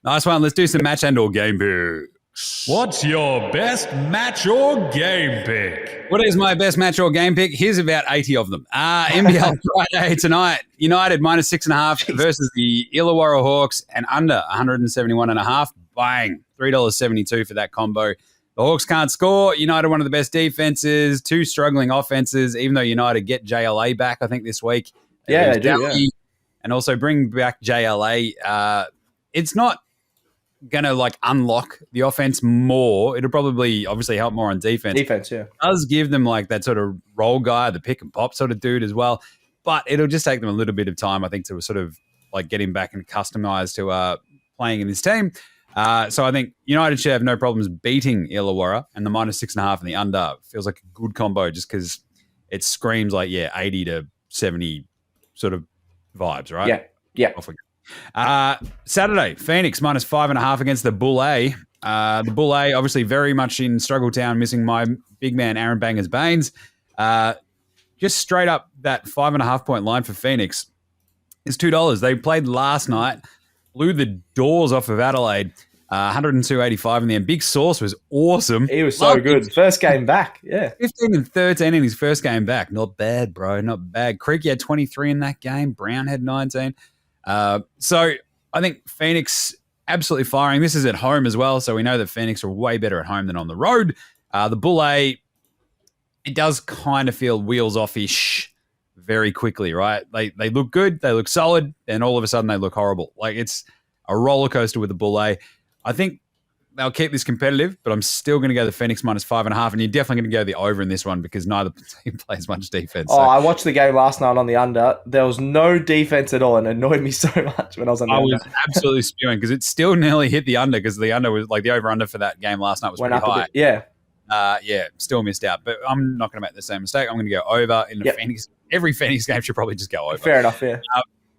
Nice one. Let's do some match and or game picks. What's your best match or game pick? What is my best match or game pick? Here's about 80 of them. NBL Friday tonight. United -6.5 versus the Illawarra Hawks and under 171.5. Bang. $3.72 for that combo. The Hawks can't score. United, one of the best defenses. Two struggling offenses, even though United get JLA back, I think, this week. Yeah, they do, yeah. And also bring back JLA. It's not going to unlock the offense more. It'll probably obviously help more on defense. Defense, yeah. It does give them that sort of role guy, the pick and pop sort of dude as well. But it'll just take them a little bit of time, I think, to sort of get him back and customized to playing in this team. So I think United should have no problems beating Illawarra, and the -6.5 and the under feels like a good combo just because it screams 80 to 70 sort of vibes, right? Yeah. Off we go. Saturday, Phoenix -5.5 against the Bull A. The Bull A obviously very much in struggle town, missing my big man Aaron Bangers Baines. Just straight up that 5.5 point line for Phoenix is $2. They played last night, blew the doors off of Adelaide, 102.85 in the end. Big Sauce was awesome. He was so good. First game back, yeah. 15 and 13 in his first game back. Not bad, bro. Not bad. Creaky had 23 in that game. Brown had 19. So I think Phoenix absolutely firing. This is at home as well, so we know that Phoenix are way better at home than on the road. The Bull A, it does kind of feel wheels off-ish very quickly, right? They look good, they look solid, and all of a sudden they look horrible. It's a roller coaster with the Bull A. I think they'll keep this competitive, but I'm still going to go the Phoenix -5.5, and you're definitely going to go the over in this one because neither team plays much defense. Oh, I watched the game last night on the under. There was no defense at all, and it annoyed me so much when I was on the under. I was absolutely spewing because it still nearly hit the under because the under was the over-under for that game last night was pretty high. Yeah. Still missed out, but I'm not going to make the same mistake. I'm going to go over in the Phoenix. Every Phoenix game should probably just go over. Fair enough, yeah.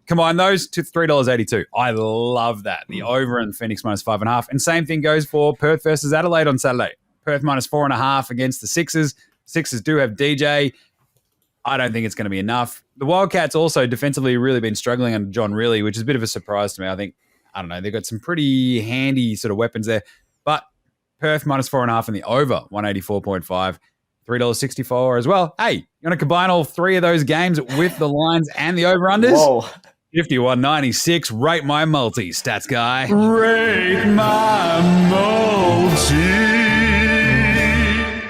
Combine those to $3.82. I love that. The over and Phoenix -5.5. And same thing goes for Perth versus Adelaide on Saturday. Perth -4.5 against the Sixers. Sixers do have DJ. I don't think it's going to be enough. The Wildcats also defensively really been struggling under John Riley, which is a bit of a surprise to me. I don't know, they've got some pretty handy sort of weapons there. But Perth -4.5 in the over, 184.5. $3.64 as well. Hey, you want to combine all three of those games with the lines and the over-unders? Whoa. 51.96. Rate my multi, stats guy. Rate my multi.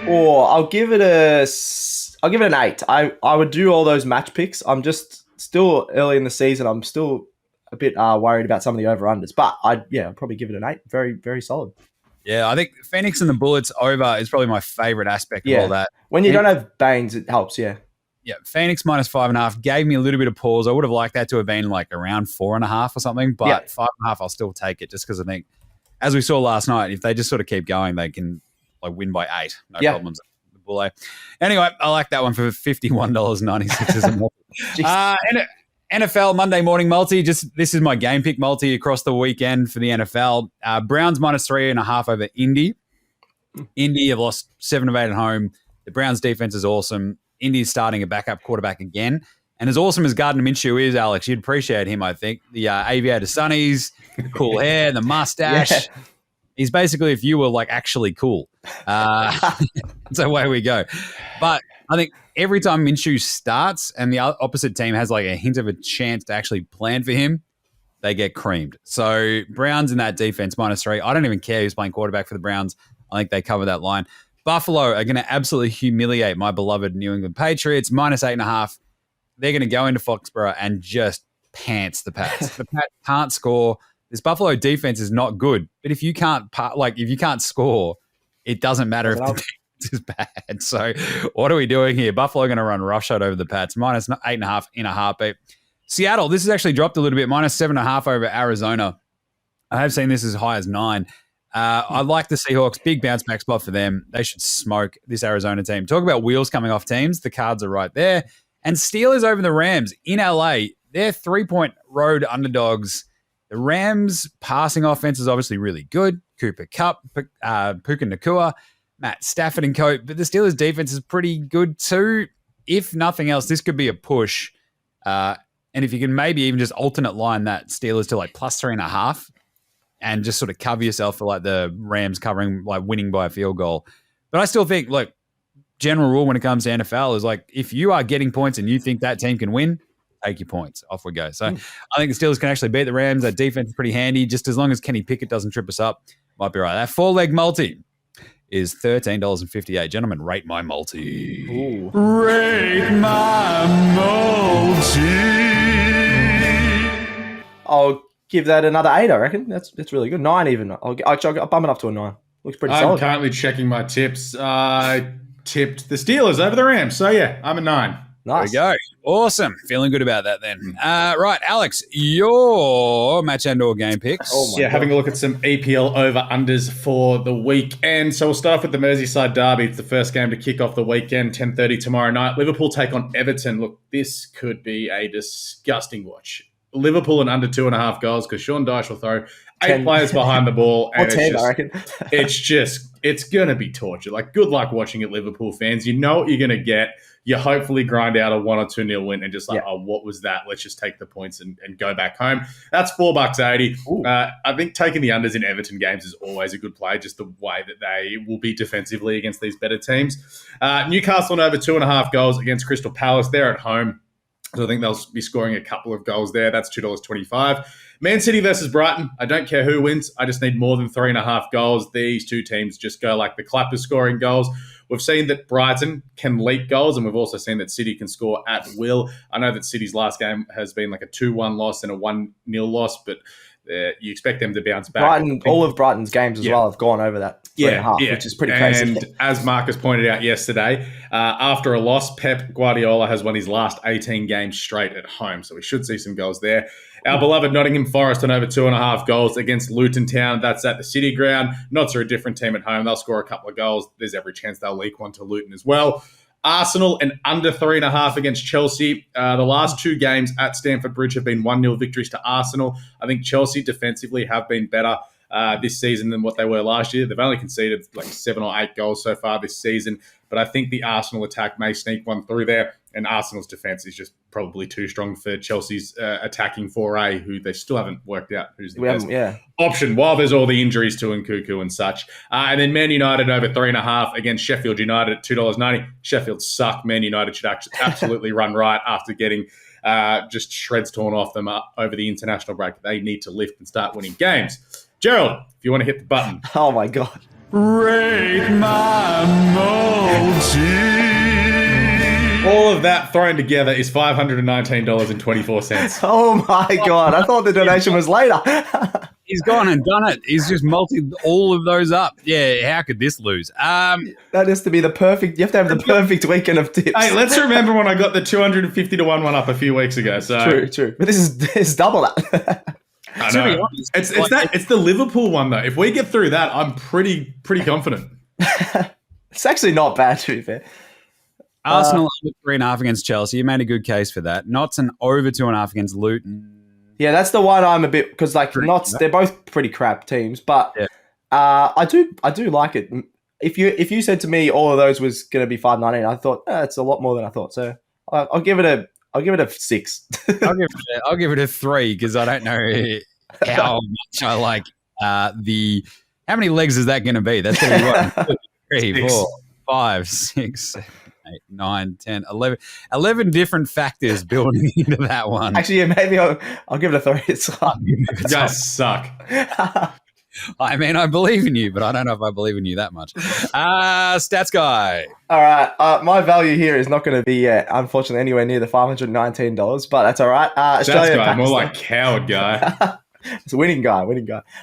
Or I'll give it an 8. I would do all those match picks. I'm just still early in the season. I'm still a bit worried about some of the over-unders. But I'd probably give it an 8. Very, very solid. Yeah, I think Phoenix and the Bullets over is probably my favorite aspect of all that. When you don't have Baines, it helps, yeah. Yeah, Phoenix -5.5 gave me a little bit of pause. I would have liked that to have been around 4.5 or something, but 5.5 I'll still take it just because I think, as we saw last night, if they just sort of keep going, they can win by 8. No problems. The Bull. Anyway, I like that one for $51.96. NFL Monday morning multi. This is my game pick multi across the weekend for the NFL. Browns -3.5 over Indy. Indy have lost 7 of 8 at home. The Browns defense is awesome. Indy's starting a backup quarterback again. And as awesome as Gardner Minshew is, Alex, you'd appreciate him, I think. The aviator sunnies, the cool hair, the mustache. Yeah. He's basically if you were actually cool. So away we go. But I think every time Minshew starts and the opposite team has a hint of a chance to actually plan for him, they get creamed. So Browns in that defense -3. I don't even care who's playing quarterback for the Browns. I think they cover that line. Buffalo are going to absolutely humiliate my beloved New England Patriots, -8.5. They're going to go into Foxborough and just pants the Pats. The Pats can't score. This Buffalo defense is not good. But if you can't score, it doesn't matter if the defense is bad. So what are we doing here? Buffalo are going to run roughshod over the Pats, -8.5 in a heartbeat. Seattle, this has actually dropped a little bit, -7.5 over Arizona. I have seen this as high as 9. I like the Seahawks. Big bounce back spot for them. They should smoke this Arizona team. Talk about wheels coming off teams. The cards are right there. And Steelers over the Rams in LA. They're 3-point road underdogs. The Rams passing offense is obviously really good. Cooper Kupp, Puka Nakua, Matt Stafford and co. But the Steelers defense is pretty good too. If nothing else, this could be a push. And if you can maybe even just alternate line that Steelers to +3.5. and just sort of cover yourself for like the Rams covering, like winning by a field goal. But I still think, look, general rule when it comes to NFL is like, if you are getting points and you think that team can win, take your points. Off we go. So I think the Steelers can actually beat the Rams. That defense is pretty handy. Just as long as Kenny Pickett doesn't trip us up, might be right. That 4-leg multi is $13.58. Gentlemen, rate my multi. Ooh. Rate my multi. I'll give that another 8, I reckon. That's really good. 9 even. I'll bump it up to a 9. Looks pretty I'm solid. currently checking my tips. I tipped the Steelers over the Rams. So, yeah, I'm a 9. Nice. There we go. Awesome. Feeling good about that then. Right, Alex, your match and/or game picks. Oh Yeah, having a look at some EPL over-unders for the weekend. So we'll start off with the Merseyside derby. It's the first game to kick off the weekend, 10:30 tomorrow night. Liverpool take on Everton. Look, this could be a disgusting watch. Liverpool and under 2.5 goals because Sean Dyche will throw 8 players behind the ball. Or And 10, I reckon. it's going to be torture. Like, good luck watching it, Liverpool fans. You know what you're going to get. You hopefully grind out a 1 or 2-0 win and just like, oh, what was that? Let's just take the points and go back home. That's $4.80. I think taking the unders in Everton games is always a good play, just the way that they will be defensively against these better teams. Newcastle and over 2.5 goals against Crystal Palace. They're at home. So I think they'll be scoring a couple of goals there. That's $2.25. Man City versus Brighton. I don't care who wins. I just need more than 3.5 goals. These two teams just go like the clappers scoring goals. We've seen that Brighton can leak goals, and we've also seen that City can score at will. I know that City's last game has been like a 2-1 loss and a 1-0 loss, but you expect them to bounce back. All of Brighton's games as well have gone over that 3.5, which is pretty crazy. And as Marcus pointed out yesterday, after a loss, Pep Guardiola has won his last 18 games straight at home, so we should see some goals there. Our beloved Nottingham Forest on over 2.5 goals against Luton Town. That's at the City Ground. Not a different team at home. They'll score a couple of goals. There's every chance they'll leak one to Luton as well. Arsenal and under 3.5 against Chelsea. The last 2 games at Stamford Bridge have been 1-0 victories to Arsenal. I think Chelsea defensively have been better this season than what they were last year. They've only conceded like 7 or 8 goals so far this season, but I think the Arsenal attack may sneak one through there, and Arsenal's defense is just probably too strong for Chelsea's attacking foray, who they still haven't worked out who's the best option while there's all the injuries to Nkunku and such. And then Man United over 3.5 against Sheffield United at $2.90. Sheffield suck. Man United should actually absolutely run right after getting just shreds torn off them over the international break. They need to lift and start winning games. Gerald, if you want to hit the button. Oh, my God. Rate my multi. All of that thrown together is $519.24. Oh, my God. I thought the donation was later. He's gone and done it. He's just multied all of those up. Yeah, how could this lose? That has to be the perfect. You have to have the perfect weekend of tips. Hey, let's remember when I got the 250 to 1 up a few weeks ago. So True. But this is double that. I know. It's the Liverpool one though. If we get through that, I'm pretty confident. It's actually not bad, to be fair. Arsenal over 3.5 against Chelsea. You made a good case for that. Notts and over 2.5 against Luton. Yeah, that's the one I'm a bit because like Notts, they're both pretty crap teams, but I do like it. If you said to me all of those was going to be $5.19, I thought it's a lot more than I thought. So I'll give it a 6. I'll give it a 3 because I don't know how much I like the. How many legs is that going to be? That's going to be what? 3, 4, 5, 6, 7, 8, 9, 10, 11. 11 different factors building into that one. Actually, yeah, maybe I'll give it a 3. You guys suck. I mean, I believe in you, but I don't know if I believe in you that much. Stats guy. All right. My value here is not going to be, unfortunately, anywhere near the $519, but that's all right. Australia, guy, more like coward guy. It's a winning guy.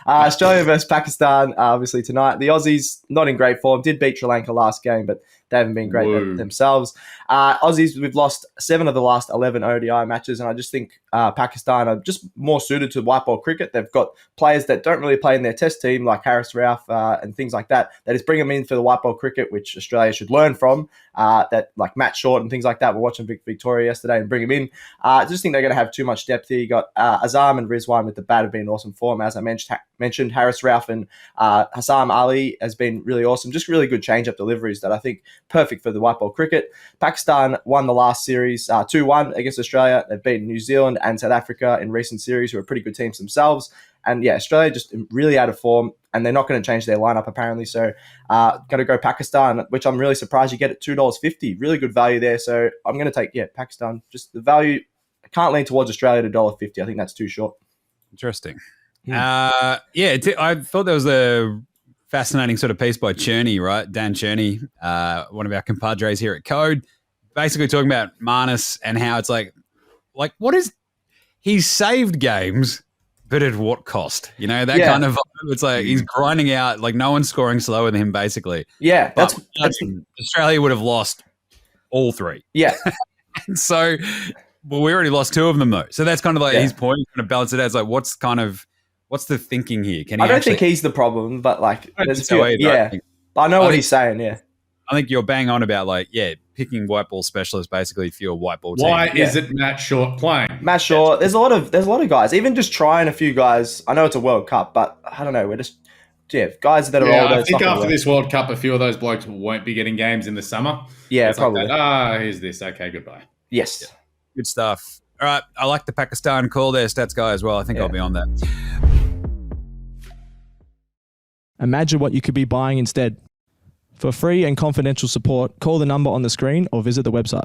Australia versus Pakistan, obviously, tonight. The Aussies, not in great form, did beat Sri Lanka last game, but they haven't been great themselves. Aussies, we've lost 7 of the last 11 ODI matches, and I just think Pakistan are just more suited to white ball cricket. They've got players that don't really play in their test team, like Harris Ralph and things like that. They just bring them in for the white ball cricket, which Australia should learn from. That like Matt Short and things like that. We're watching Victoria yesterday and bring him in. I just think they're going to have too much depth here. You got Azam and Rizwan with the bat have been in awesome form. As I mentioned, Harris Ralph and Hassam Ali has been really awesome. Just really good change-up deliveries that I think perfect for the white ball cricket. Pakistan won the last series 2-1 against Australia. They've beaten New Zealand and South Africa in recent series, who are pretty good teams themselves. And yeah, Australia just really out of form, and they're not going to change their lineup apparently. So going to go Pakistan, which I'm really surprised you get at $2.50. Really good value there. So I'm going to take, Pakistan. Just the value. I can't lean towards Australia at $1.50. I think that's too short. Interesting. I thought there was a fascinating sort of piece by Cherney, right? Dan Cherney, one of our compadres here at Code, basically talking about Marnus and how it's like what is he's saved games, but at what cost? You know, that kind of vibe. It's like he's grinding out, like no one's scoring slower than him, basically. Yeah, that's Australia would have lost all three. Yeah. And so, well, we already lost two of them though. So that's kind of like his point. He's going to balance it out. It's like, what's the thinking here? I don't think he's the problem, but like, there's a few, I know what he's saying. Yeah. I think you're bang on about picking white ball specialists basically if you're a white ball team. Why is it Matt Short playing? Matt Short. There's a lot of guys. Even just trying a few guys. I know it's a World Cup, but I don't know. We're just guys that are older. I think after this World Cup, a few of those blokes won't be getting games in the summer. Yeah, probably. Here's this. Okay, goodbye. Yes. Yeah. Good stuff. All right. I like the Pakistan call there, stats guy as well. I think I'll be on that. Imagine what you could be buying instead. For free and confidential support, call the number on the screen or visit the website.